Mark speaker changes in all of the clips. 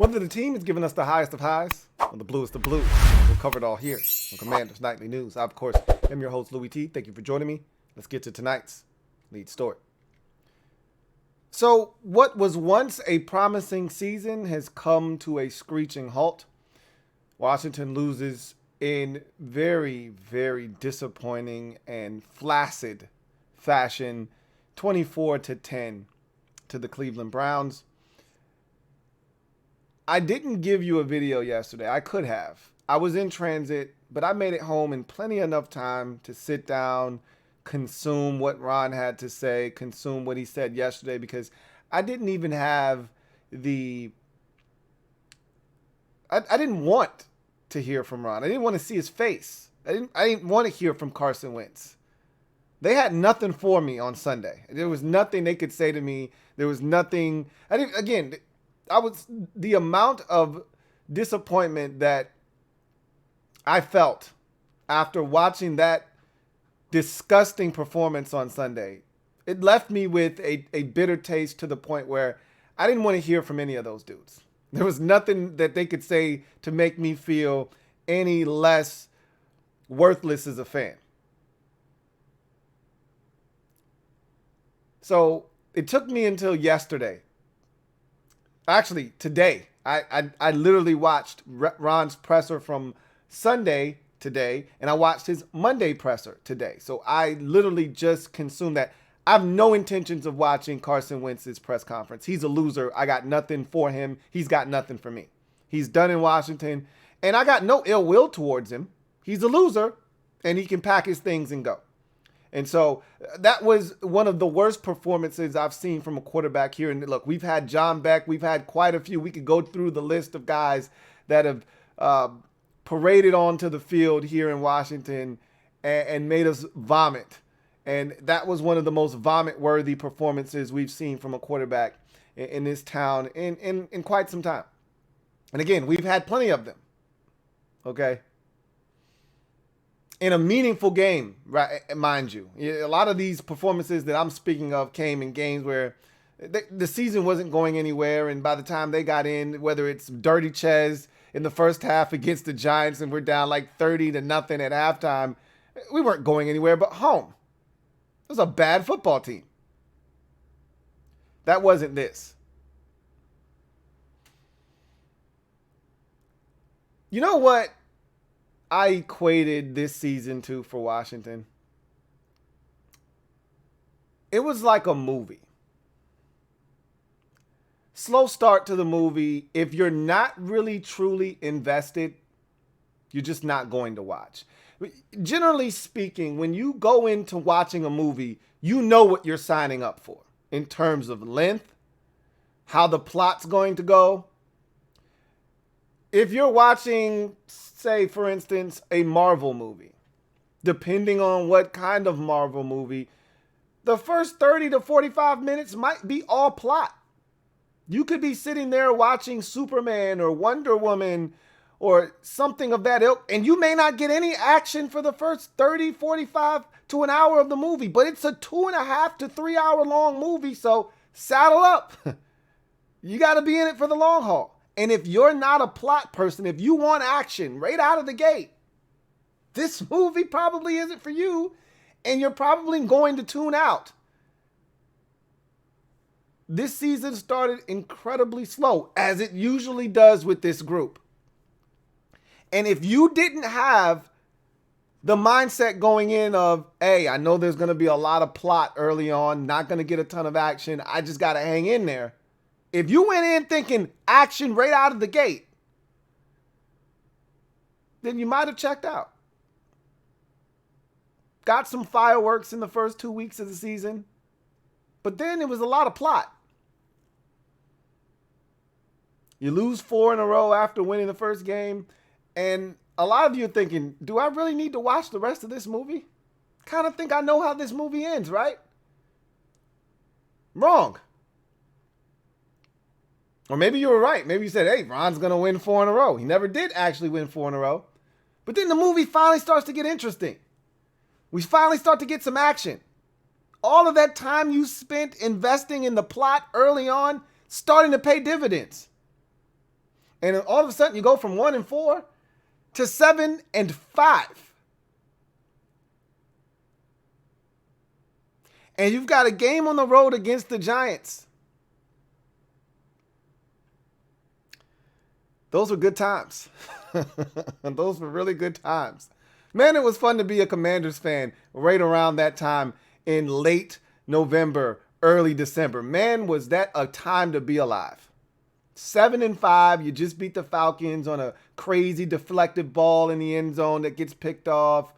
Speaker 1: Whether the team is giving us the highest of highs or the bluest of blue, we'll cover it all here on Commander's Nightly News. I, of course, am your host, Louie T. Thank you for joining me. Let's get to tonight's lead story. So, what was once a promising season has come to a screeching halt. Washington loses in very, very disappointing and flaccid fashion, 24-10 to the Cleveland Browns. I didn't give you a video yesterday. I could have. I was in transit, but I made it home in plenty enough time to sit down, consume what Ron had to say, consume what he said yesterday, because I didn't even have the... I didn't want to hear from Ron. I didn't want to see his face. I didn't want to hear from Carson Wentz. They had nothing for me on Sunday. There was nothing they could say to me. There was nothing... the amount of disappointment that I felt after watching that disgusting performance on Sunday, it left me with a bitter taste to the point where I didn't want to hear from any of those dudes. There was nothing that they could say to make me feel any less worthless as a fan. So it took me until yesterday. Actually, today, I literally watched Ron's presser from Sunday today, and I watched his Monday presser today. So I literally just consumed that. I have no intentions of watching Carson Wentz's press conference. He's a loser. I got nothing for him. He's got nothing for me. He's done in Washington, and I got no ill will towards him. He's a loser, and he can pack his things and go. And so that was one of the worst performances I've seen from a quarterback here. And look, we've had John Beck. We've had quite a few. We could go through the list of guys that have paraded onto the field here in Washington and made us vomit. And that was one of the most vomit-worthy performances we've seen from a quarterback in this town in quite some time. And again, we've had plenty of them. Okay? In a meaningful game, right? Mind you, a lot of these performances that I'm speaking of came in games where the season wasn't going anywhere, and by the time they got in, whether it's dirty Ches in the first half against the Giants, and we're down like 30-0 at halftime, we weren't going anywhere but home. It was a bad football team. That wasn't this. You know what I equated this season to for Washington? It was like a movie. Slow start to the movie. If you're not really truly invested, you're just not going to watch. Generally speaking, when you go into watching a movie, you know what you're signing up for in terms of length, how the plot's going to go. If you're watching, say, for instance, a Marvel movie, depending on what kind of Marvel movie, the first 30 to 45 minutes might be all plot. You could be sitting there watching Superman or Wonder Woman or something of that ilk, and you may not get any action for the first 30, 45 to an hour of the movie, but it's a 2.5 to 3 hour long movie, so saddle up. You got to be in it for the long haul. And if you're not a plot person, if you want action right out of the gate, this movie probably isn't for you, and you're probably going to tune out. This season started incredibly slow, as it usually does with this group. And if you didn't have the mindset going in of, hey, I know there's going to be a lot of plot early on, not going to get a ton of action, I just got to hang in there. If you went in thinking action right out of the gate, then you might have checked out. Got some fireworks in the first 2 weeks of the season, but then it was a lot of plot. You lose 4 in a row after winning the first game, and a lot of you are thinking, do I really need to watch the rest of this movie? Kind of think I know how this movie ends, right? Wrong. Or maybe you were right. Maybe you said, hey, Ron's going to win 4 in a row. He never did actually win 4 in a row. But then the movie finally starts to get interesting. We finally start to get some action. All of that time you spent investing in the plot early on, starting to pay dividends. And all of a sudden you go from 1-4 to 7-5. And you've got a game on the road against the Giants. Those were good times. Those were really good times. Man, it was fun to be a Commanders fan right around that time in late November, early December. Man, was that a time to be alive. 7-5, you just beat the Falcons on a crazy deflected ball in the end zone that gets picked off.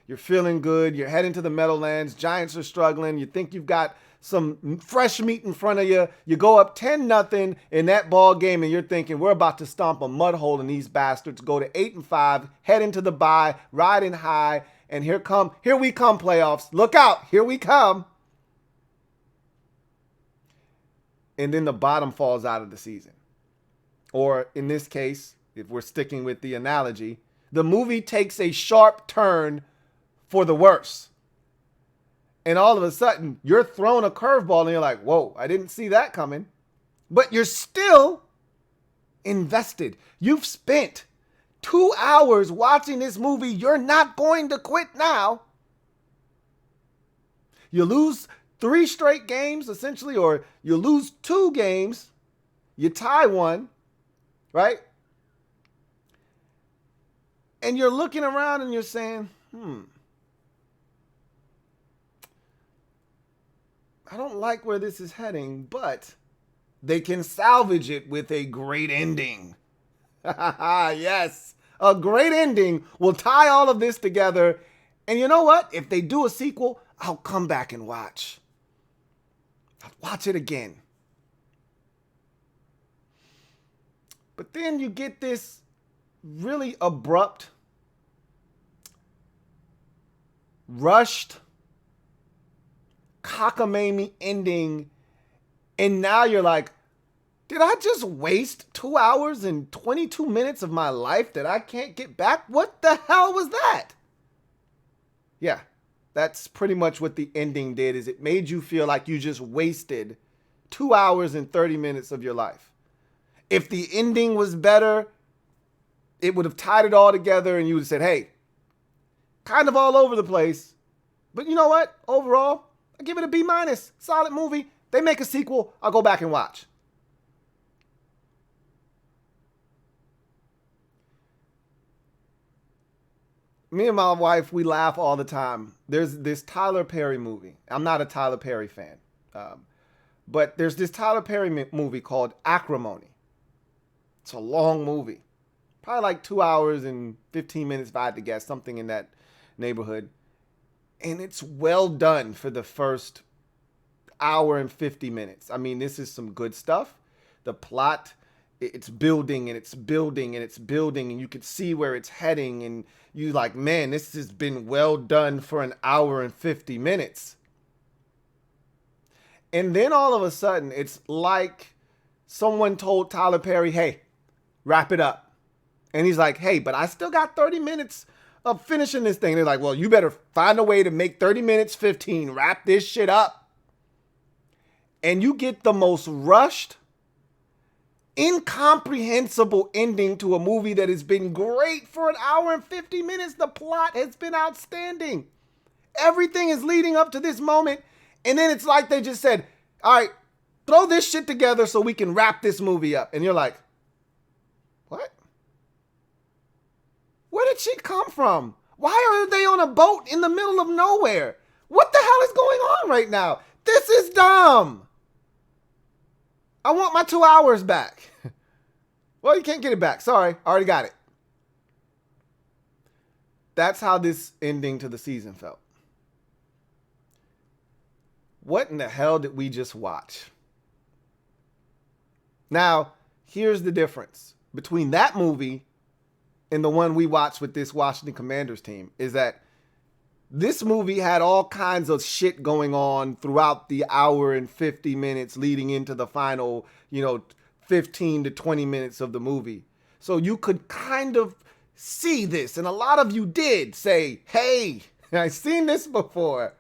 Speaker 1: You're feeling good. You're heading to the Meadowlands. Giants are struggling. You think you've got some fresh meat in front of you. You go up 10-0 in that ball game, and you're thinking, we're about to stomp a mud hole in these bastards, go to 8-5, head into the bye, riding high, and here we come, playoffs. Look out, here we come. And then the bottom falls out of the season. Or in this case, if we're sticking with the analogy, the movie takes a sharp turn for the worse. And all of a sudden, you're throwing a curveball and you're like, whoa, I didn't see that coming. But you're still invested. You've spent 2 hours watching this movie. You're not going to quit now. You lose 3 straight games, essentially, or you lose 2 games. You tie 1, right? And you're looking around and you're saying, I don't like where this is heading, but they can salvage it with a great ending. Yes, a great ending will tie all of this together. And you know what? If they do a sequel, I'll come back and watch. I'll watch it again. But then you get this really abrupt, rushed, cockamamie ending, and now you're like, did I just waste 2 hours and 22 minutes of my life that I can't get back? What the hell was that? Yeah, that's pretty much what the ending did, is it made you feel like you just wasted 2 hours and 30 minutes of your life. If the ending was better, it would have tied it all together and you would have said, hey, kind of all over the place, but you know what? Overall, I give it a B-. Solid movie. They make a sequel, I'll go back and watch. Me and my wife, we laugh all the time. There's this Tyler Perry movie. I'm not a Tyler Perry fan. But there's this Tyler Perry movie called Acrimony. It's a long movie. Probably like 2 hours and 15 minutes if I had to guess, something in that neighborhood. And it's well done for the first hour and 50 minutes. I mean, this is some good stuff. The plot, it's building and it's building and it's building, and you can see where it's heading, and you're like, man, this has been well done for an hour and 50 minutes. And then all of a sudden, it's like someone told Tyler Perry, hey, wrap it up. And he's like, hey, but I still got 30 minutes of finishing this thing. They're like, well, you better find a way to make 30 minutes 15. Wrap this shit up. And you get the most rushed, incomprehensible ending to a movie that has been great for an hour and 50 minutes. The plot has been outstanding. Everything is leading up to this moment. And then it's like they just said, all right, throw this shit together so we can wrap this movie up. And you're like, what? Where did she come from? Why are they on a boat in the middle of nowhere? What the hell is going on right now? This is dumb. I want my 2 hours back. Well, you can't get it back. Sorry, I already got it. That's how this ending to the season felt. What in the hell did we just watch? Now, here's the difference between that movie and the one we watched with this Washington Commanders team, is that this movie had all kinds of shit going on throughout the hour and 50 minutes leading into the final, 15 to 20 minutes of the movie. So you could kind of see this. And a lot of you did say, hey, I've seen this before.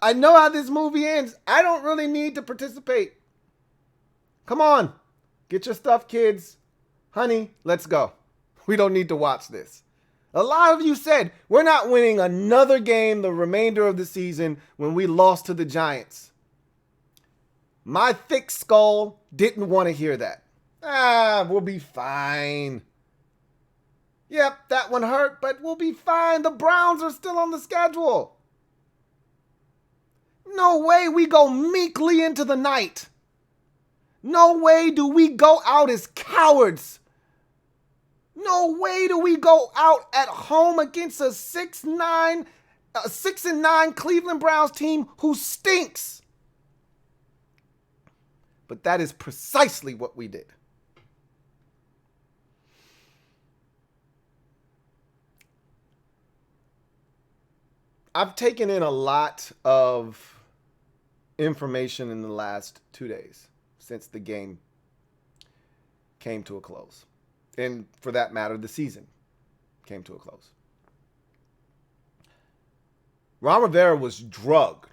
Speaker 1: I know how this movie ends. I don't really need to participate. Come on. Get your stuff, kids. honey, let's go. We don't need to watch this. A lot of you said we're not winning another game the remainder of the season when we lost to the Giants. My thick skull didn't want to hear that. We'll be fine. Yep, that one hurt, but we'll be fine. The Browns are still on the schedule. No way we go meekly into the night. No way do we go out as cowards. No way do we go out at home against a 6-9 Cleveland Browns team who stinks. But that is precisely what we did. I've taken in a lot of information in the last 2 days since the game came to a close. And for that matter, the season came to a close. Ron Rivera was drugged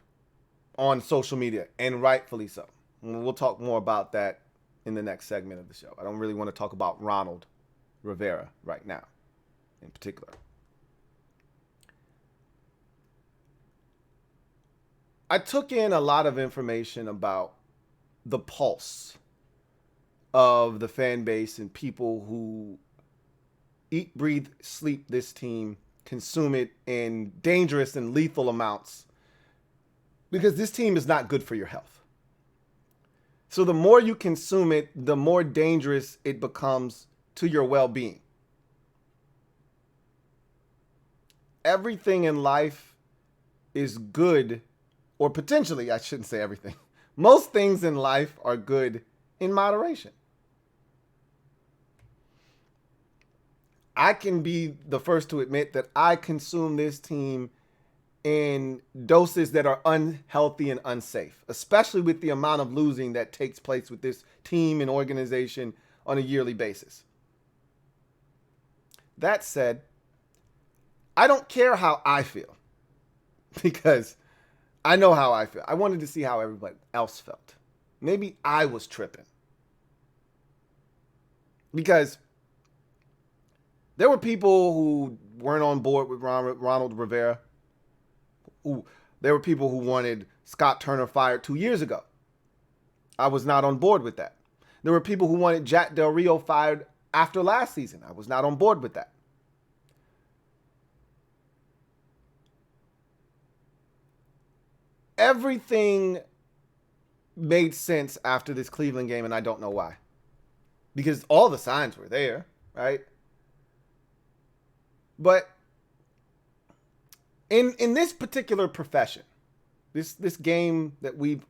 Speaker 1: on social media, and rightfully so. And we'll talk more about that in the next segment of the show. I don't really want to talk about Ronald Rivera right now in particular. I took in a lot of information about the pulse of the fan base and people who eat, breathe, sleep this team, consume it in dangerous and lethal amounts, because this team is not good for your health. So the more you consume it, the more dangerous it becomes to your well-being. Everything in life is good, or potentially, I shouldn't say everything. Most things in life are good in moderation. I can be the first to admit that I consume this team in doses that are unhealthy and unsafe, especially with the amount of losing that takes place with this team and organization on a yearly basis. That said, I don't care how I feel, because I know how I feel. I wanted to see how everybody else felt. Maybe I was tripping, because there were people who weren't on board with Ronald Rivera. There were people who wanted Scott Turner fired 2 years ago. I was not on board with that. There were people who wanted Jack Del Rio fired after last season. I was not on board with that. Everything made sense after this Cleveland game, and I don't know why. Because all the signs were there, right? But in this particular profession, this game that we've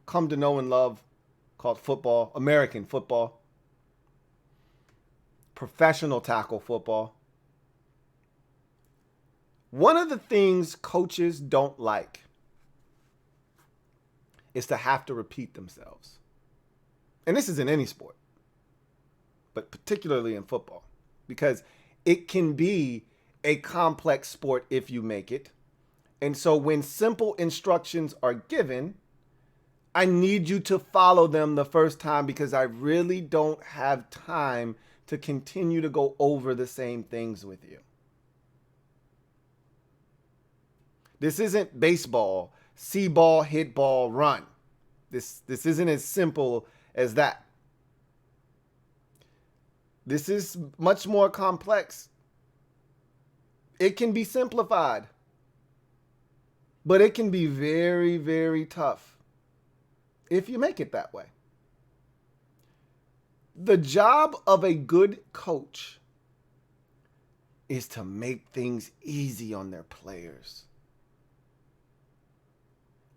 Speaker 1: come to know and love called football, American football, professional tackle football, one of the things coaches don't like is to have to repeat themselves. And this is in any sport, but particularly in football, because it can be a complex sport if you make it. And so when simple instructions are given, I need you to follow them the first time, because I really don't have time to continue to go over the same things with you. This isn't baseball, see ball, hit ball, run. This isn't as simple as that. This is much more complex. It can be simplified, but it can be very, very tough if you make it that way. The job of a good coach is to make things easy on their players.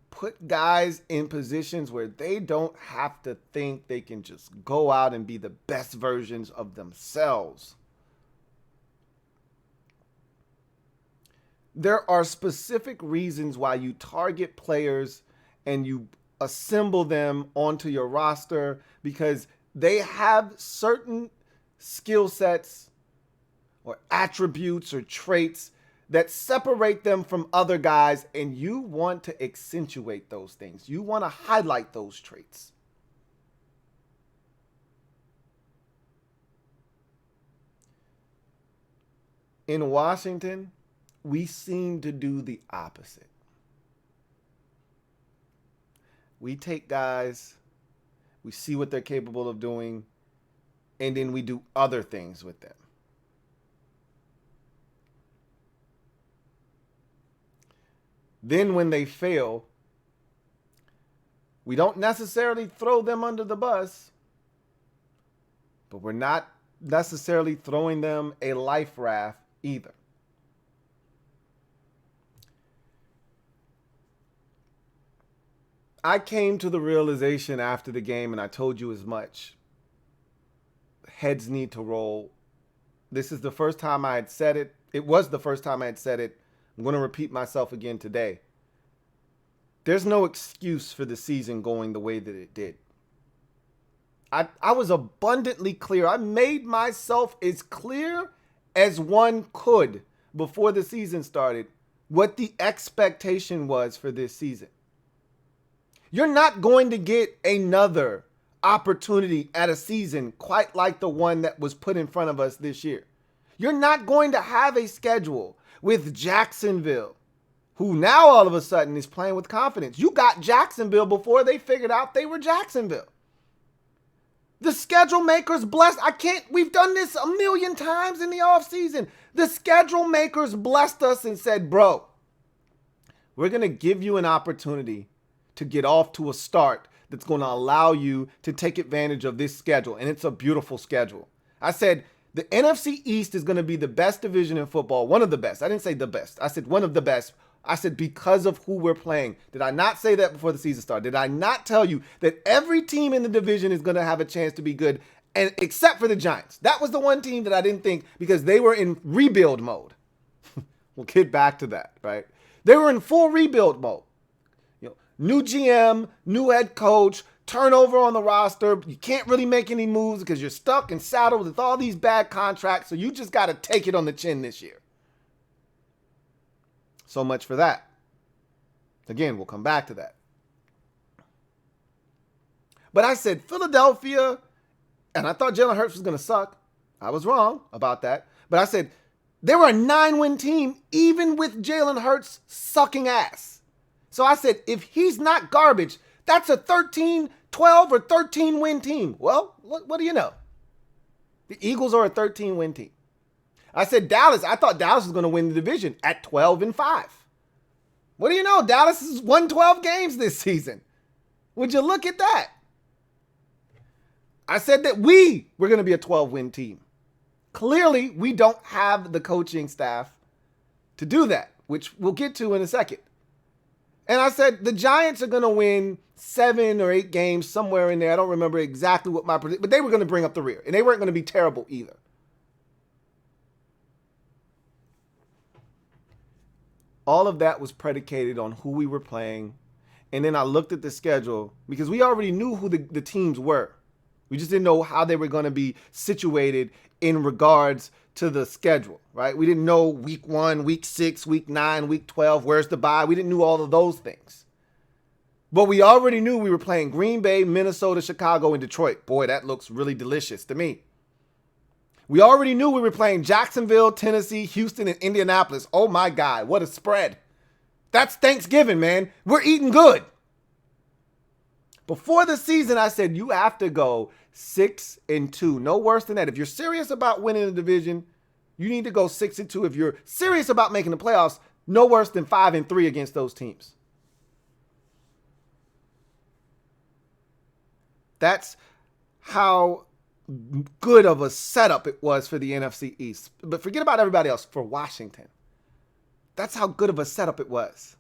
Speaker 1: Put guys in positions where they don't have to think, they can just go out and be the best versions of themselves. There are specific reasons why you target players and you assemble them onto your roster, because they have certain skill sets or attributes or traits that separate them from other guys, and you want to accentuate those things. You want to highlight those traits. In Washington, we seem to do the opposite. We take guys, we see what they're capable of doing, and then we do other things with them. Then when they fail, we don't necessarily throw them under the bus, but we're not necessarily throwing them a life raft either. I came to the realization after the game, and I told you as much. Heads need to roll. This is the first time I had said it. It was the first time I had said it. I'm going to repeat myself again today. There's no excuse for the season going the way that it did. I was abundantly clear. I made myself as clear as one could before the season started what the expectation was for this season. You're not going to get another opportunity at a season quite like the one that was put in front of us this year. You're not going to have a schedule with Jacksonville, who now all of a sudden is playing with confidence. You got Jacksonville before they figured out they were Jacksonville. The schedule makers blessed. We've done this a million times in the offseason. The schedule makers blessed us and said, bro, we're going to give you an opportunity to get off to a start that's going to allow you to take advantage of this schedule. And it's a beautiful schedule. I said the NFC East is going to be the best division in football. One of the best. I didn't say the best. I said one of the best. I said because of who we're playing. Did I not say that before the season started? Did I not tell you that every team in the division is going to have a chance to be good, and except for the Giants? That was the one team that I didn't think, because they were in rebuild mode. We'll get back to that, right? They were in full rebuild mode. New GM, new head coach, turnover on the roster. You can't really make any moves because you're stuck and saddled with all these bad contracts, so you just got to take it on the chin this year. So much for that. Again, we'll come back to that. But I said Philadelphia, and I thought Jalen Hurts was going to suck. I was wrong about that. But I said they were a 9-win team even with Jalen Hurts sucking ass. So I said if he's not garbage, that's a 13, 12, or 13-win team. Well, what do you know? The Eagles are a 13-win team. I said Dallas. I thought Dallas was going to win the division at 12-5. What do you know? Dallas has won 12 games this season. Would you look at that? I said that we were going to be a 12-win team. Clearly, we don't have the coaching staff to do that, which we'll get to in a second. And I said the Giants are going to win 7 or 8 games, somewhere in there. I don't remember exactly what my prediction, but they were going to bring up the rear, and they weren't going to be terrible either. All of that was predicated on who we were playing. And then I looked at the schedule because we already knew who the teams were. We just didn't know how they were going to be situated in regards to the schedule, right? We didn't know week 1, week 6, week 9, week 12, where's the bye. We didn't know all of those things. But we already knew we were playing Green Bay, Minnesota, Chicago, and Detroit. Boy, that looks really delicious to me. We already knew we were playing Jacksonville, Tennessee, Houston, and Indianapolis. Oh my God, what a spread. That's Thanksgiving, man. We're eating good. Before the season, I said you have to go 6-2. No worse than that. If you're serious about winning the division, you need to go 6-2. If you're serious about making the playoffs, no worse than 5-3 against those teams. That's how good of a setup it was for the NFC East. But forget about everybody else. For Washington, that's how good of a setup it was.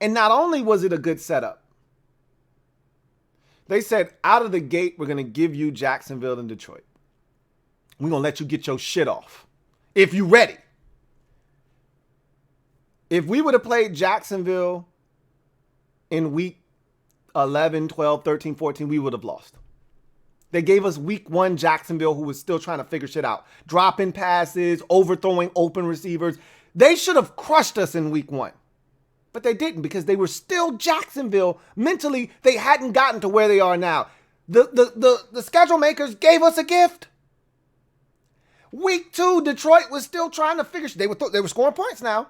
Speaker 1: And not only was it a good setup, they said out of the gate, we're going to give you Jacksonville and Detroit. We're going to let you get your shit off if you're ready. If we would have played Jacksonville in week 11, 12, 13, 14, we would have lost. They gave us week 1 Jacksonville, who was still trying to figure shit out. Dropping passes, overthrowing open receivers. They should have crushed us in week 1. But they didn't, because they were still Jacksonville. Mentally, they hadn't gotten to where they are now. The schedule makers gave us a gift. Week 2, Detroit was still trying to figure. They were scoring points now.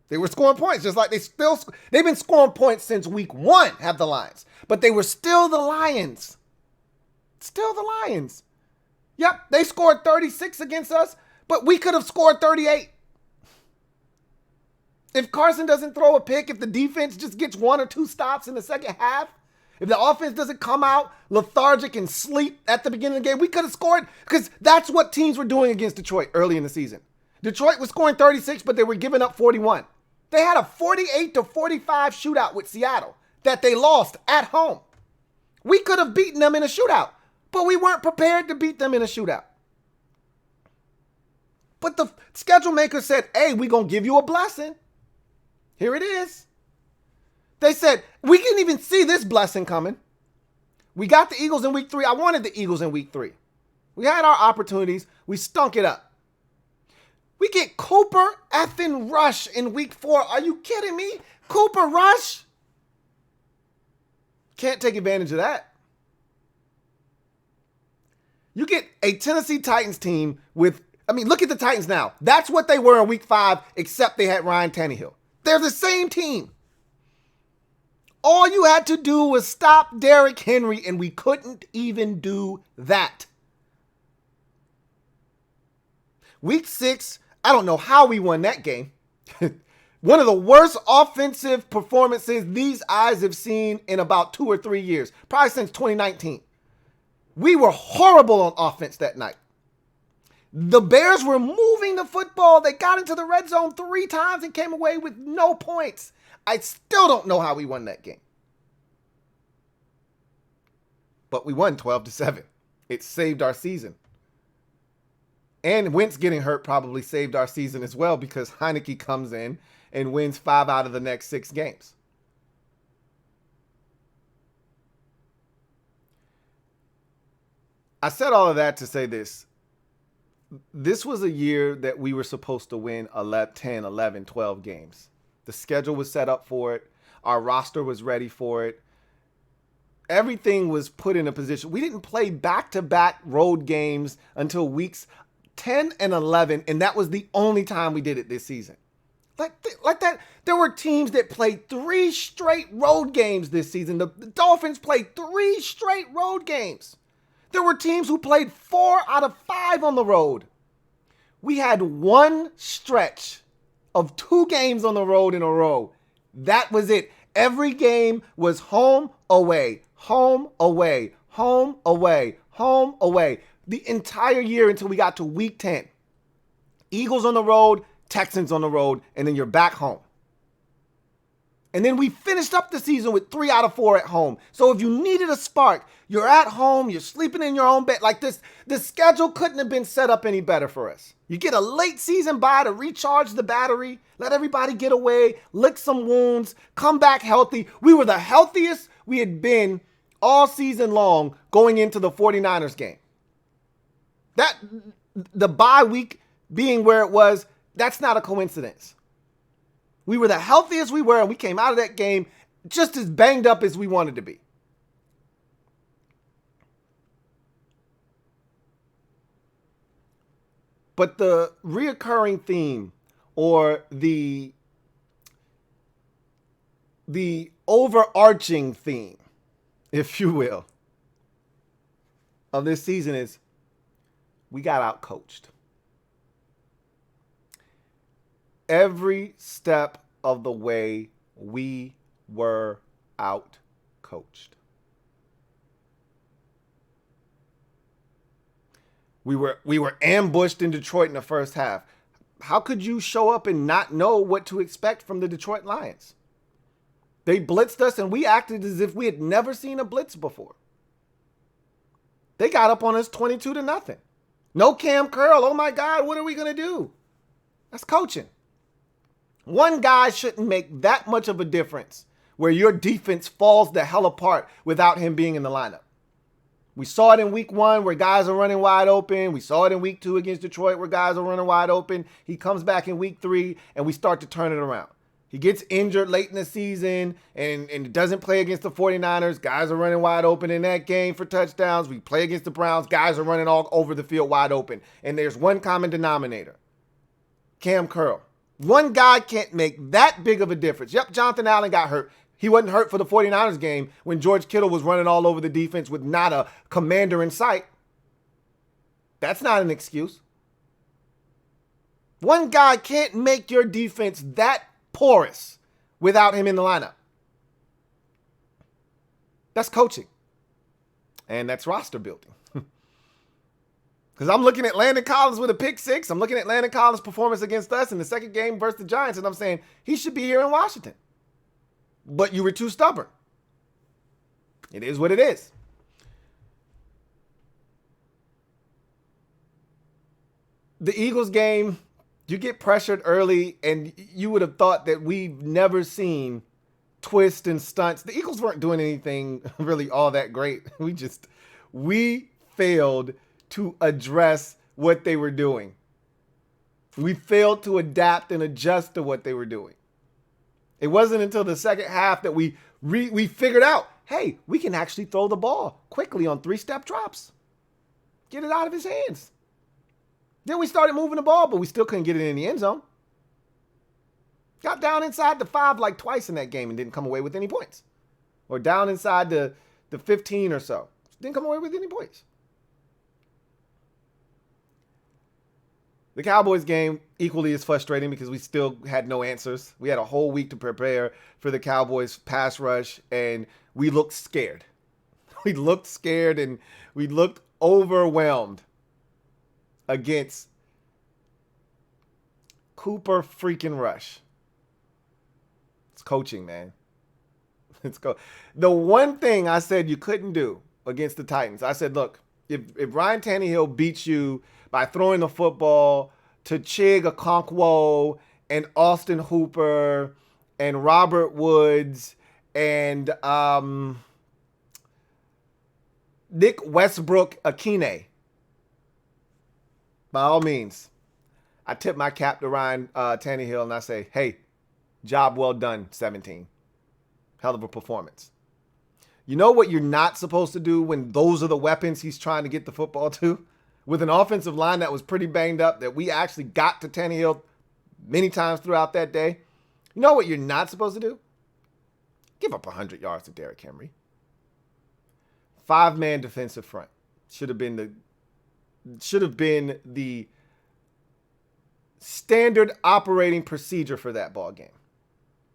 Speaker 1: They were scoring points, just like they've been scoring points since week 1, have the Lions. But they were still the Lions. Still the Lions. Yep, they scored 36 against us, but we could have scored 38. If Carson doesn't throw a pick, if the defense just gets 1 or 2 stops in the second half, if the offense doesn't come out lethargic and sleep at the beginning of the game, we could have scored, because that's what teams were doing against Detroit early in the season. Detroit was scoring 36, but they were giving up 41. They had a 48-45 shootout with Seattle that they lost at home. We could have beaten them in a shootout, but we weren't prepared to beat them in a shootout. But the schedule maker said, hey, we're going to give you a blessing. Here it is. They said, we didn't even see this blessing coming. We got the Eagles in week 3. I wanted the Eagles in week 3. We had our opportunities. We stunk it up. We get Cooper effing Rush in week 4. Are you kidding me? Cooper Rush? Can't take advantage of that. You get a Tennessee Titans team with, look at the Titans now. That's what they were in week 5, except they had Ryan Tannehill. They're the same team. All you had to do was stop Derrick Henry, and we couldn't even do that. Week 6, I don't know how we won that game. One of the worst offensive performances these eyes have seen in about 2 or 3 years, probably since 2019. We were horrible on offense that night. The Bears were moving the football. They got into the red zone 3 times and came away with no points. I still don't know how we won that game. But we won 12-7. It saved our season. And Wentz getting hurt probably saved our season as well, because Heineke comes in and wins 5 out of the next 6 games. I said all of that to say this. This was a year that we were supposed to win 10, 11, 12 games. The schedule was set up for it. Our roster was ready for it. Everything was put in a position. We didn't play back-to-back road games until weeks 10 and 11, and that was the only time we did it this season. Like that, there were teams that played 3 straight road games this season. The Dolphins played 3 straight road games. There were teams who played 4 out of 5 on the road. We had one stretch of 2 games on the road in a row. That was it. Every game was home, away, home, away, home, away, home, away. The entire year until we got to week 10. Eagles on the road, Texans on the road, and then you're back home. And then we finished up the season with 3 out of 4 at home. So if you needed a spark, you're at home, you're sleeping in your own bed. Like this, the schedule couldn't have been set up any better for us. You get a late season bye to recharge the battery, let everybody get away, lick some wounds, come back healthy. We were the healthiest we had been all season long going into the 49ers game. That, the bye week being where it was, that's not a coincidence. We were the healthiest we were, and we came out of that game just as banged up as we wanted to be. But the reoccurring theme, or the overarching theme, if you will, of this season is we got out-coached. Every step of the way, we were out-coached. We were ambushed in Detroit in the first half. How could you show up and not know what to expect from the Detroit Lions? They blitzed us, and we acted as if we had never seen a blitz before. They got up on us 22-0. No Cam Curl. Oh my God, what are we going to do? That's coaching. One guy shouldn't make that much of a difference where your defense falls the hell apart without him being in the lineup. We saw it in week 1 where guys are running wide open. We saw it in week 2 against Detroit where guys are running wide open. He comes back in week 3 and we start to turn it around. He gets injured late in the season and doesn't play against the 49ers. Guys are running wide open in that game for touchdowns. We play against the Browns. Guys are running all over the field wide open. And there's one common denominator. Cam Curl. One guy can't make that big of a difference. Yep, Jonathan Allen got hurt. He wasn't hurt for the 49ers game when George Kittle was running all over the defense with not a commander in sight. That's not an excuse. One guy can't make your defense that porous without him in the lineup. That's coaching. And that's roster building. Because I'm looking at Landon Collins with a pick six. I'm looking at Landon Collins' performance against us in the second game versus the Giants, and I'm saying he should be here in Washington. But you were too stubborn. It is what it is. The Eagles game, you get pressured early, and you would have thought that we've never seen twists and stunts. The Eagles weren't doing anything really all that great. We failed to address what they were doing. We failed to adapt and adjust to what they were doing. It wasn't until the second half that we figured out, hey, we can actually throw the ball quickly on 3-step drops. Get it out of his hands. Then we started moving the ball, but we still couldn't get it in the end zone. Got down inside the 5 like twice in that game and didn't come away with any points. Or down inside the 15 or so. Didn't come away with any points. The Cowboys game equally is frustrating because we still had no answers. We had a whole week to prepare for the Cowboys pass rush, and we looked scared. We looked scared and we looked overwhelmed against Cooper freaking Rush. It's coaching, man. The one thing I said you couldn't do against the Titans, I said, look, if Ryan Tannehill beats you by throwing the football to Chig Okonkwo and Austin Hooper and Robert Woods and Nick Westbrook-Akine, by all means, I tip my cap to Ryan Tannehill and I say, hey, job well done, 17. Hell of a performance. You know what you're not supposed to do when those are the weapons he's trying to get the football to? With an offensive line that was pretty banged up, that we actually got to Tannehill many times throughout that day. You know what you're not supposed to do? Give up 100 yards to Derrick Henry. 5-man defensive front. Should have been the standard operating procedure for that ball game.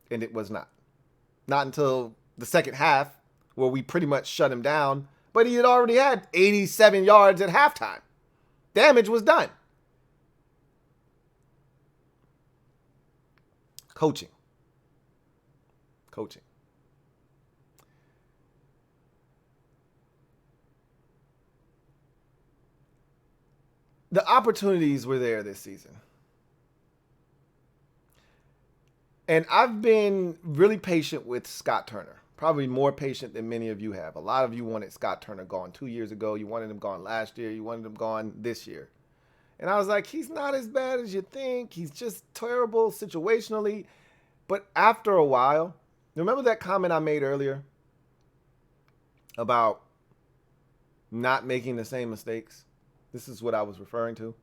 Speaker 1: And it was not. Not until the second half, where we pretty much shut him down, but he had already had 87 yards at halftime. Damage was done. Coaching. The opportunities were there this season. And I've been really patient with Scott Turner. Probably more patient than many of you have. A lot of you wanted Scott Turner gone 2 years ago. You wanted him gone last year. You wanted him gone this year. And I was like, he's not as bad as you think. He's just terrible situationally. But after a while, remember that comment I made earlier about not making the same mistakes? This is what I was referring to.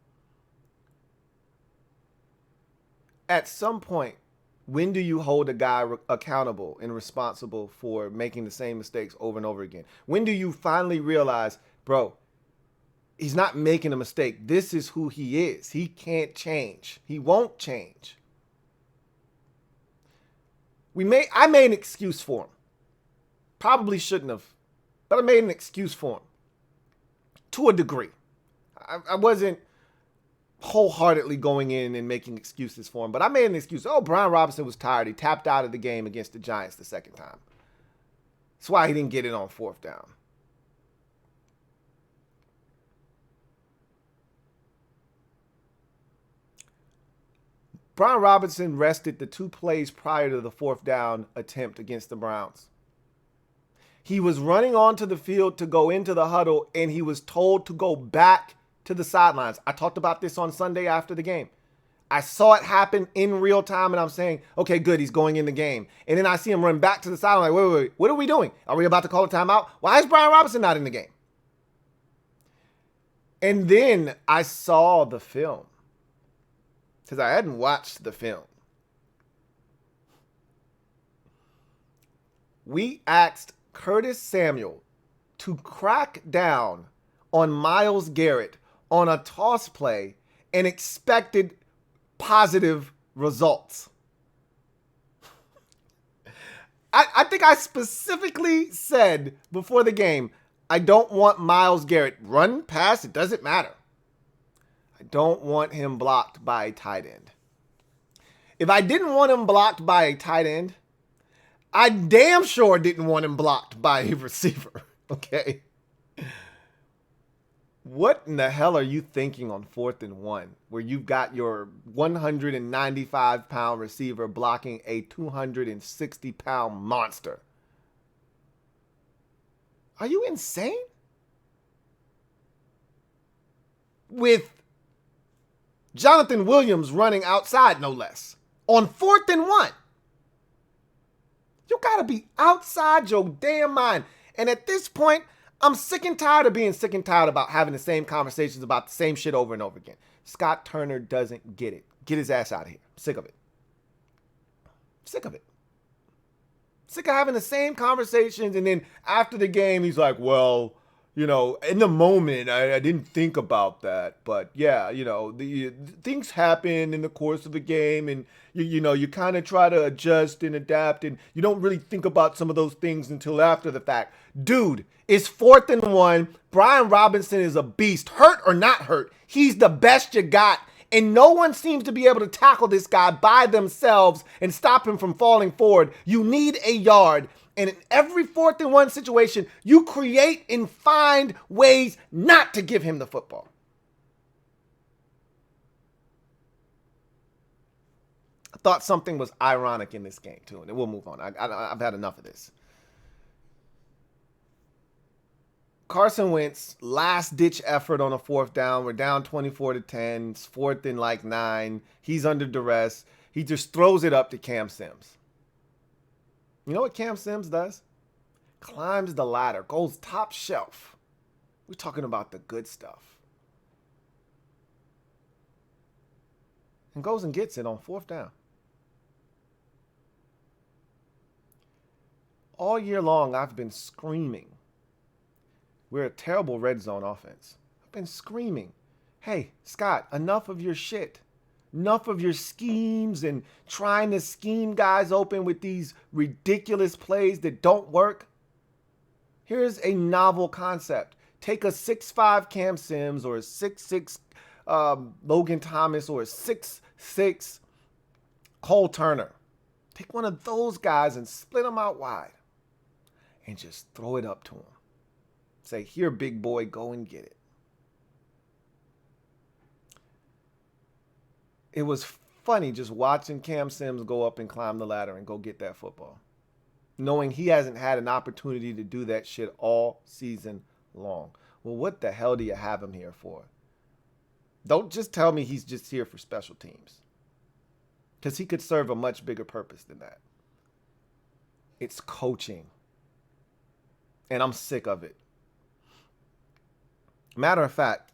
Speaker 1: At some point, when do you hold a guy accountable and responsible for making the same mistakes over and over again? When do you finally realize, bro, he's not making a mistake. This is who he is. He can't change. He won't change. I made an excuse for him. Probably shouldn't have, but I made an excuse for him to a degree. I wasn't wholeheartedly going in and making excuses for him, but I made an excuse. Oh, Brian Robinson was tired. He tapped out of the game against the Giants the second time. That's why he didn't get it on 4th down. Brian Robinson rested the 2 plays prior to the 4th down attempt against the Browns. He was running onto the field to go into the huddle, and he was told to go back to the sidelines. I talked about this on Sunday after the game. I saw it happen in real time, and I'm saying, okay, good, he's going in the game. And then I see him run back to the side. I'm like, wait, what are we doing? Are we about to call a timeout? Why is Brian Robinson not in the game? And then I saw the film, because I hadn't watched the film. We asked Curtis Samuel to crack down on Myles Garrett on a toss play and expected positive results. I think I specifically said before the game, I don't want Myles Garrett. Run, pass, it doesn't matter. I don't want him blocked by a tight end. If I didn't want him blocked by a tight end, I damn sure didn't want him blocked by a receiver. Okay. What in the hell are you thinking on 4th and 1 where you've got your 195-pound receiver blocking a 260-pound monster? Are you insane? With Jonathan Williams running outside, no less, on 4th and 1. You got to be outside your damn mind. And at this point, I'm sick and tired of being sick and tired about having the same conversations about the same shit over and over again. Scott Turner doesn't get it. Get his ass out of here. I'm sick of it. Sick of it. Sick of having the same conversations, and then after the game, he's like, well, you know, in the moment, I didn't think about that. But yeah, you know, the things happen in the course of the game, and you know, you kind of try to adjust and adapt, and you don't really think about some of those things until after the fact. Dude, it's 4th and 1. Brian Robinson is a beast. Hurt or not hurt, he's the best you got. And no one seems to be able to tackle this guy by themselves and stop him from falling forward. You need a yard. And in every 4th and 1 situation, you create and find ways not to give him the football. I thought something was ironic in this game, too. And then we'll move on. I've had enough of this. Carson Wentz, last-ditch effort on a 4th down. We're down 24-10. It's 4th and like 9. He's under duress. He just throws it up to Cam Sims. You know what Cam Sims does? Climbs the ladder, goes top shelf. We're talking about the good stuff. And goes and gets it on 4th down. All year long, I've been screaming. We're a terrible red zone offense. I've been screaming, hey, Scott, enough of your shit. Enough of your schemes and trying to scheme guys open with these ridiculous plays that don't work. Here's a novel concept. Take a 6'5" Cam Sims or a 6'6" Logan Thomas or a 6'6" Cole Turner. Take one of those guys and split them out wide and just throw it up to him. Say, here, big boy, go and get it. It was funny just watching Cam Sims go up and climb the ladder and go get that football, knowing he hasn't had an opportunity to do that shit all season long. Well, what the hell do you have him here for? Don't just tell me he's just here for special teams, because he could serve a much bigger purpose than that. It's coaching, and I'm sick of it. Matter of fact,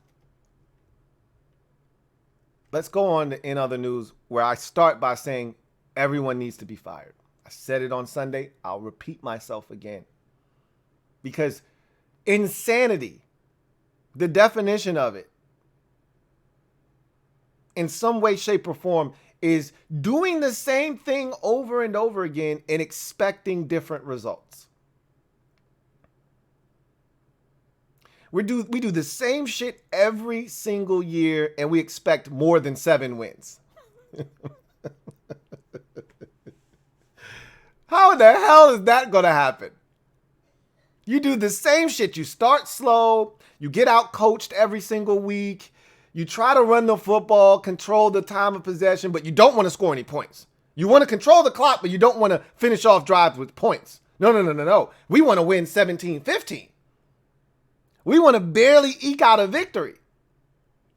Speaker 1: let's go on to in other news, where I start by saying everyone needs to be fired. I said it on Sunday. I'll repeat myself again. Because insanity, the definition of it, in some way, shape, or form, is doing the same thing over and over again and expecting different results. We do the same shit every single year, and we expect more than 7 wins. How the hell is that going to happen? You do the same shit. You start slow. You get out coached every single week. You try to run the football, control the time of possession, but you don't want to score any points. You want to control the clock, but you don't want to finish off drives with points. No. We want to win 17-15. We want to barely eke out a victory.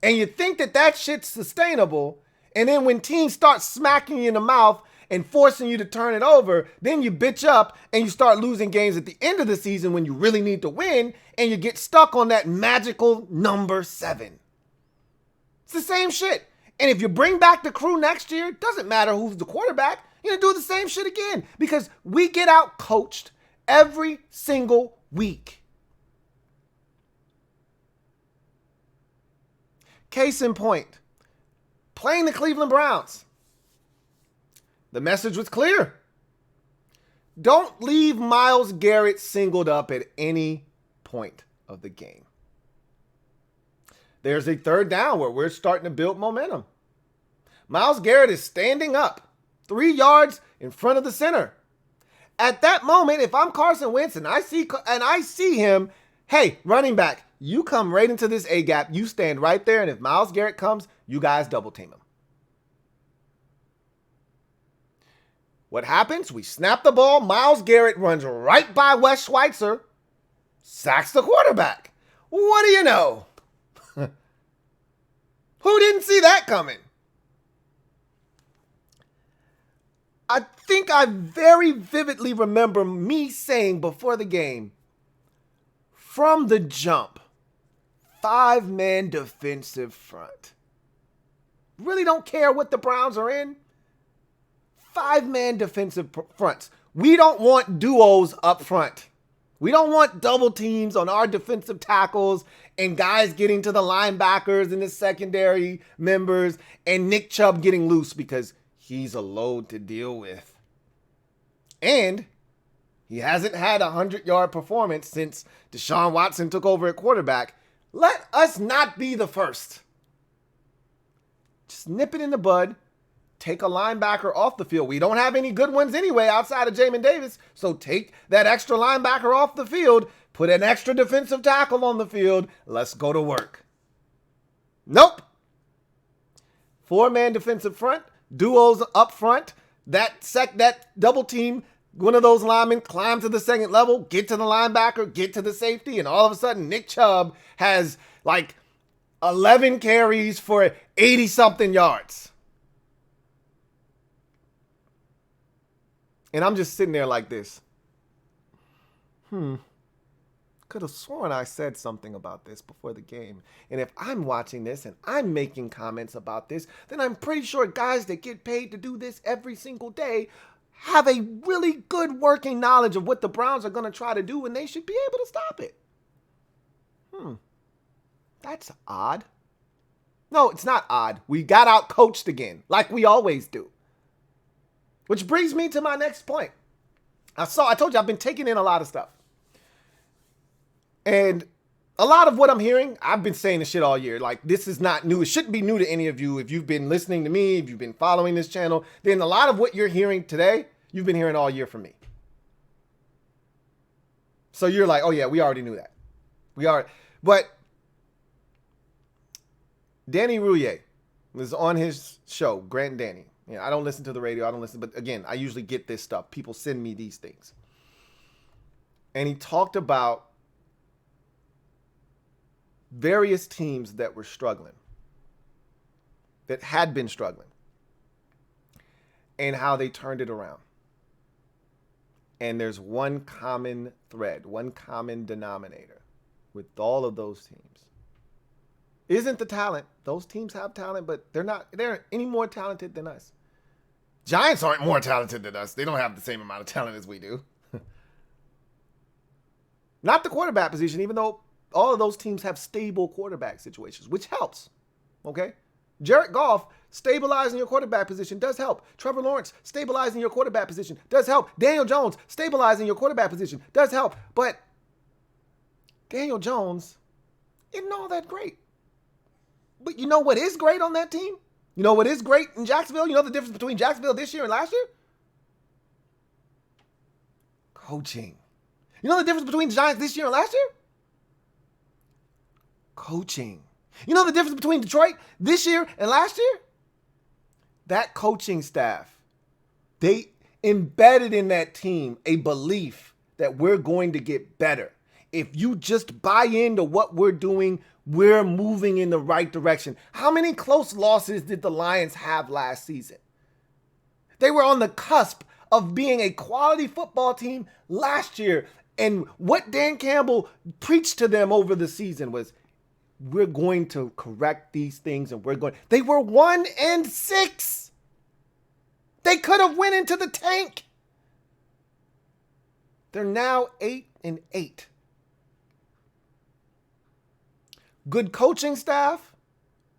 Speaker 1: And you think that that shit's sustainable, And then when teams start smacking you in the mouth and forcing you to turn it over, then you bitch up and you start losing games at the end of the season when you really need to win, and you get stuck on that magical number 7. It's the same shit. And if you bring back the crew next year, it doesn't matter who's the quarterback, you're going to do the same shit again because we get out coached every single week. Case in point, playing the Cleveland Browns. The message was clear. Don't leave Myles Garrett singled up at any point of the game. There's a third down where we're starting to build momentum. Myles Garrett is standing up 3 yards in front of the center. At that moment, if I'm Carson Wentz and I see him, hey, running back, you come right into this A gap. You stand right there, and if Myles Garrett comes, you guys double team him. What happens? We snap the ball. Myles Garrett runs right by Wes Schweitzer, sacks the quarterback. What do you know? Who didn't see that coming? I think I very vividly remember me saying before the game, from the jump, 5-man defensive front. Really don't care what the Browns are in. 5-man defensive fronts. We don't want duos up front. We don't want double teams on our defensive tackles and guys getting to the linebackers and the secondary members and Nick Chubb getting loose because he's a load to deal with. And he hasn't had a 100-yard performance since Deshaun Watson took over at quarterback. Let us not be the first. Just nip it in the bud. Take a linebacker off the field. We don't have any good ones anyway outside of Jamin Davis. So take that extra linebacker off the field. Put an extra defensive tackle on the field. Let's go to work. Nope. 4-man defensive front. Duos up front. That double team. One of those linemen climb to the second level. Get to the linebacker. Get to the safety. And all of a sudden, Nick Chubb has like 11 carries for 80-something yards. And I'm just sitting there like this. Could have sworn I said something about this before the game. And if I'm watching this and I'm making comments about this, then I'm pretty sure guys that get paid to do this every single day have a really good working knowledge of what the Browns are going to try to do, and they should be able to stop it. That's odd. No, it's not odd. We got out coached again, like we always do. Which brings me to my next point. I told you I've been taking in a lot of stuff. And a lot of what I'm hearing, I've been saying this shit all year. Like, this is not new. It shouldn't be new to any of you. If you've been listening to me, if you've been following this channel, then a lot of what you're hearing today, you've been hearing all year from me. So you're like, oh yeah, we already knew that. But Danny Rouillet was on his show, Grant and Danny. I don't listen to the radio. But again, I usually get this stuff. People send me these things. And he talked about various teams that were struggling, that had been struggling, and how they turned it around. And there's one common thread, one common denominator with all of those teams. Isn't the talent. Those teams have talent, but they're any more talented than us. Giants aren't more talented than us. They don't have the same amount of talent as we do. Not the quarterback position, even though all of those teams have stable quarterback situations, which helps. Okay? Jared Goff stabilizing your quarterback position does help. Trevor Lawrence stabilizing your quarterback position does help. Daniel Jones stabilizing your quarterback position does help. But Daniel Jones isn't all that great. But you know what is great on that team? You know what is great in Jacksonville? You know the difference between Jacksonville this year and last year? Coaching. You know the difference between the Giants this year and last year? Coaching. You know the difference between Detroit this year and last year? That coaching staff. They embedded in that team a belief that we're going to get better. if you just buy into what we're doing, we're moving in the right direction. How many close losses did the Lions have last season? They were on the cusp of being a quality football team last year. And what Dan Campbell preached to them over the season was, we're going to correct these things and they were 1-6. They could have went into the tank. They're now 8-8. Good coaching staff,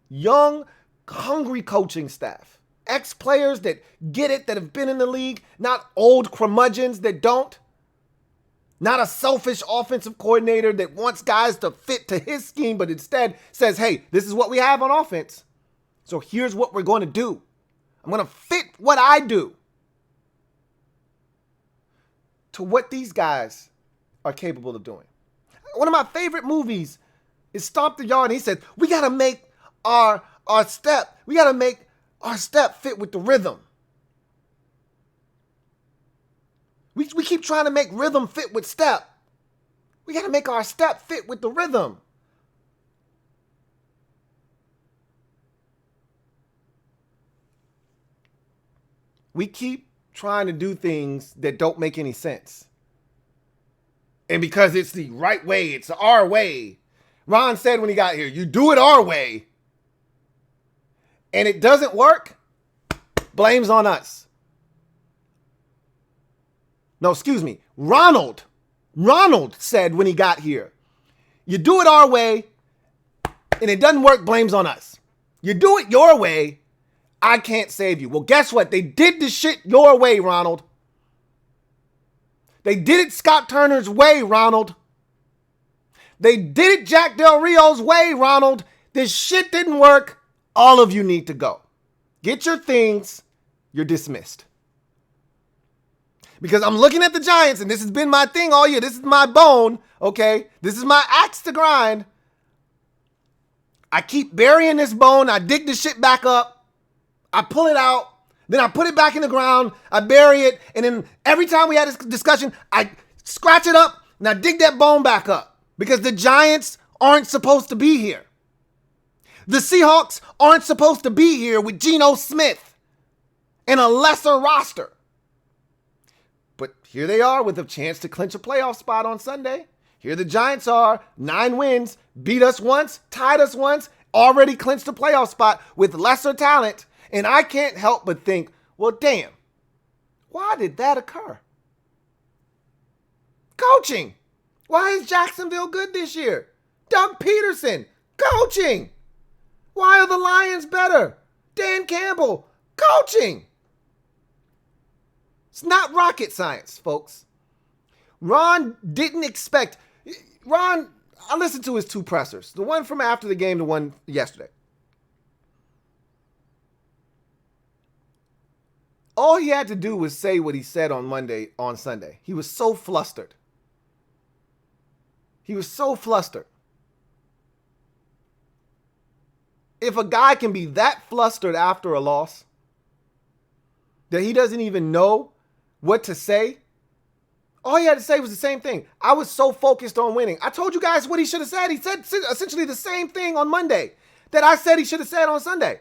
Speaker 1: young, hungry coaching staff, ex-players that get it, that have been in the league, not old curmudgeons that don't. Not a selfish offensive coordinator that wants guys to fit to his scheme, but instead says, hey, this is what we have on offense. So here's what we're going to do. I'm going to fit what I do to what these guys are capable of doing. One of my favorite movies is Stomp the Yard. And he said, we got to make our step fit with the rhythm. We keep trying to make rhythm fit with step. We got to make our step fit with the rhythm. We keep trying to do things that don't make any sense. And because it's the right way, it's our way. Ron said when he got here, you do it our way. And it doesn't work, blame's on us. No, excuse me. Ronald said when he got here, you do it our way and it doesn't work, blame's on us. You do it your way, I can't save you. Well, guess what? They did the shit your way, Ronald. They did it Scott Turner's way, Ronald. They did it Jack Del Rio's way, Ronald. This shit didn't work. All of you need to go. Get your things. You're dismissed. Because I'm looking at the Giants, and this has been my thing all year. This is my bone, okay? This is my axe to grind. I keep burying this bone. I dig the shit back up. I pull it out. Then I put it back in the ground. I bury it. And then every time we had this discussion, I scratch it up, and I dig that bone back up. Because the Giants aren't supposed to be here. The Seahawks aren't supposed to be here with Geno Smith and a lesser roster. But here they are with a chance to clinch a playoff spot on Sunday. Here the Giants are, 9 wins, beat us once, tied us once, already clinched a playoff spot with lesser talent. And I can't help but think, well, damn, why did that occur? Coaching. Why is Jacksonville good this year? Doug Peterson, coaching. Why are the Lions better? Dan Campbell, coaching. It's not rocket science, folks. Ron didn't expect. I listened to his 2 pressers. The one from after the game, the one yesterday. All he had to do was say what he said on Sunday. He was so flustered. He was so flustered. If a guy can be that flustered after a loss that he doesn't even know what to say, all he had to say was the same thing. I was so focused on winning. I told you guys what he should have said. He said essentially the same thing on Monday that I said he should have said on Sunday.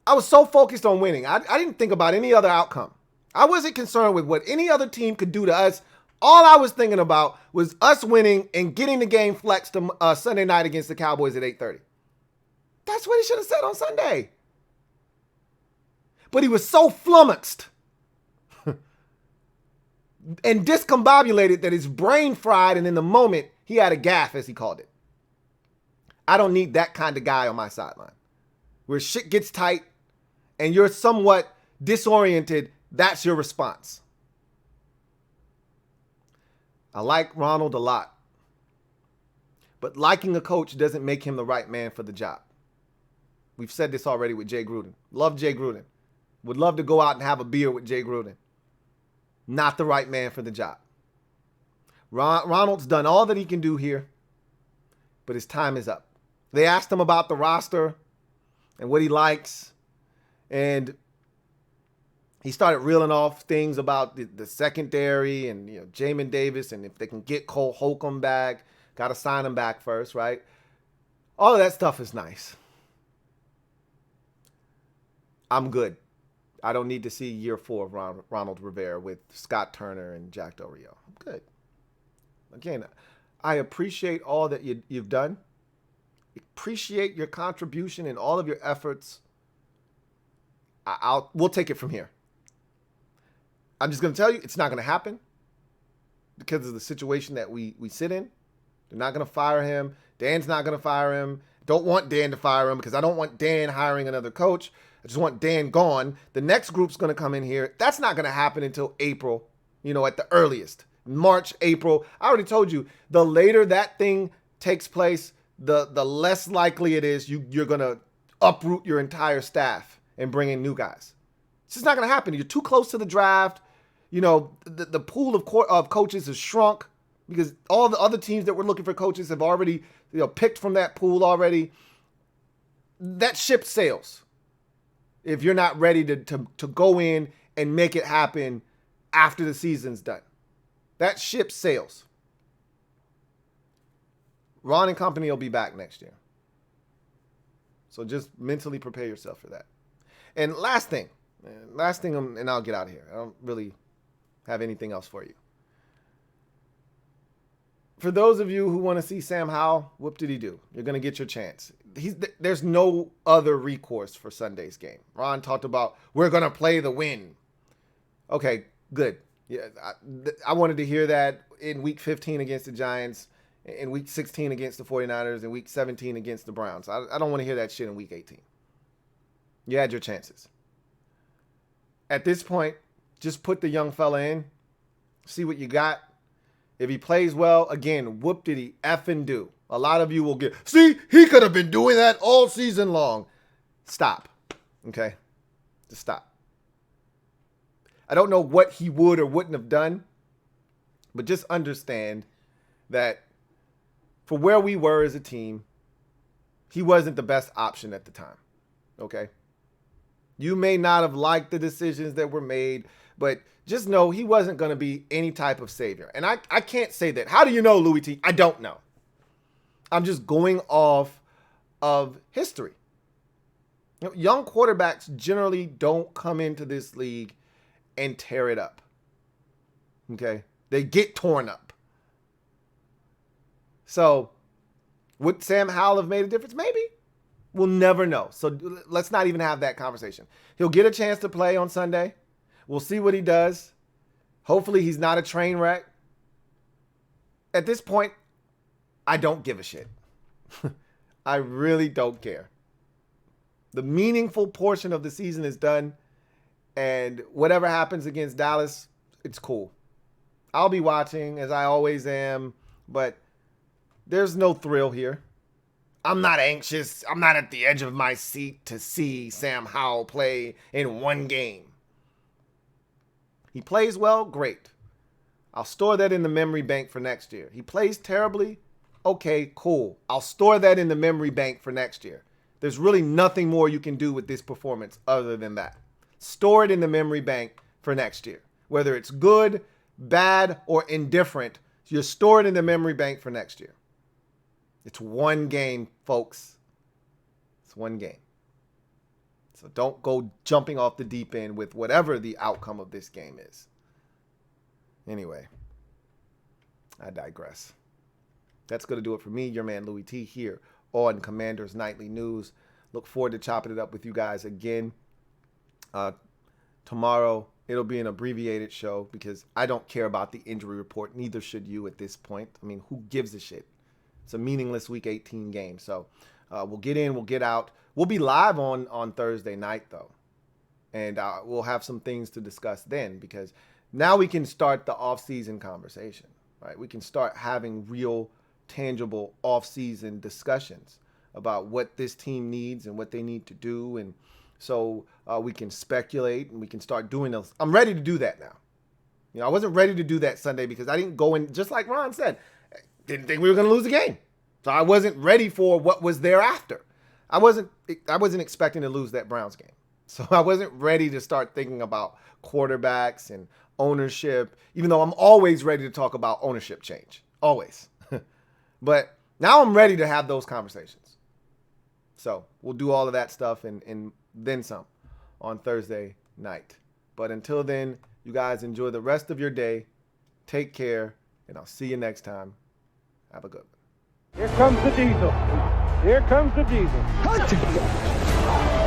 Speaker 1: I was so focused on winning. I didn't think about any other outcome. I wasn't concerned with what any other team could do to us. All I was thinking about was us winning and getting the game flexed to Sunday night against the Cowboys at 8:30. That's what he should have said on Sunday. But he was so flummoxed and discombobulated that his brain fried, and in the moment, he had a gaffe, as he called it. I don't need that kind of guy on my sideline. Where shit gets tight and you're somewhat disoriented, that's your response. I like Ronald a lot. But liking a coach doesn't make him the right man for the job. We've said this already with Jay Gruden. Love Jay Gruden. Would love to go out and have a beer with Jay Gruden. Not the right man for the job. Ronald's done all that he can do here, but his time is up. They asked him about the roster and what he likes, and he started reeling off things about the secondary and Jamin Davis, and if they can get Cole Holcomb back, got to sign him back first, right? All of that stuff is nice. I'm good. I don't need to see year 4 of Ronald Rivera with Scott Turner and Jack Del Rio. I'm good. Again, I appreciate all that you've done. Appreciate your contribution and all of your efforts. We'll take it from here. I'm just going to tell you, it's not going to happen because of the situation that we sit in. They're not going to fire him. Dan's not going to fire him. Don't want Dan to fire him because I don't want Dan hiring another coach. I just want Dan gone. The next group's going to come in here. That's not going to happen until April, at the earliest. March, April. I already told you, the later that thing takes place, the less likely it is you're going to uproot your entire staff and bring in new guys. It's just not going to happen. You're too close to the draft. The pool of coaches has shrunk because all the other teams that were looking for coaches have already picked from that pool already. That ship sails if you're not ready to go in and make it happen after the season's done. That ship sails. Ron and company will be back next year. So just mentally prepare yourself for that. And last thing, and I'll get out of here. I don't really have anything else for you. For those of you who want to see Sam Howell, what did he do? You're going to get your chance. There's no other recourse for Sunday's game. Ron talked about, we're going to play the win. Okay, good. Yeah, I wanted to hear that in week 15 against the Giants, in week 16 against the 49ers, and week 17 against the Browns. I don't want to hear that shit in week 18. You had your chances. At this point, just put the young fella in, see what you got. If he plays well, again, whoop did he effing do. A lot of you will get, see, he could have been doing that all season long. Stop, okay? Just stop. I don't know what he would or wouldn't have done, but just understand that for where we were as a team, he wasn't the best option at the time, okay? You may not have liked the decisions that were made, but just know he wasn't going to be any type of savior. And I can't say that. How do you know, Louie T? I don't know. I'm just going off of history. Young quarterbacks generally don't come into this league and tear it up. Okay? They get torn up. So, would Sam Howell have made a difference? Maybe. We'll never know. So let's not even have that conversation. He'll get a chance to play on Sunday. We'll see what he does. Hopefully he's not a train wreck. At this point, I don't give a shit. I really don't care. The meaningful portion of the season is done. And whatever happens against Dallas, it's cool. I'll be watching, as I always am. But there's no thrill here. I'm not anxious. I'm not at the edge of my seat to see Sam Howell play in one game. He plays well, great. I'll store that in the memory bank for next year. He plays terribly, okay, cool. I'll store that in the memory bank for next year. There's really nothing more you can do with this performance other than that. Store it in the memory bank for next year. Whether it's good, bad, or indifferent, you store it in the memory bank for next year. It's one game, folks. It's one game. So don't go jumping off the deep end with whatever the outcome of this game is. Anyway, I digress. That's going to do it for me, your man Louie T, here on Commanders Nightly News. Look forward to chopping it up with you guys again. Tomorrow, it'll be an abbreviated show because I don't care about the injury report. Neither should you at this point. I mean, who gives a shit? It's a meaningless Week 18 game. So we'll get in, we'll get out. We'll be live on Thursday night, though. And we'll have some things to discuss then because now we can start the off-season conversation, right? We can start having real, tangible off-season discussions about what this team needs and what they need to do. And so we can speculate and we can start doing those. I'm ready to do that now. I wasn't ready to do that Sunday because I didn't go in, just like Ron said, didn't think we were going to lose the game. So I wasn't ready for what was thereafter. I wasn't expecting to lose that Browns game. So I wasn't ready to start thinking about quarterbacks and ownership, even though I'm always ready to talk about ownership change. Always. But now I'm ready to have those conversations. So we'll do all of that stuff and then some on Thursday night. But until then, you guys enjoy the rest of your day. Take care, and I'll see you next time. Have a good one.
Speaker 2: Here comes the diesel. Here comes the diesel.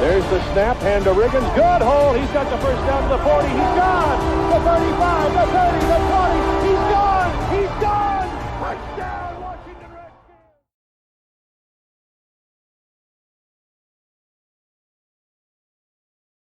Speaker 2: There's the snap, hand to Riggins. Good hole. He's got the first down to the 40. He's gone. The 35, the 30, the 20.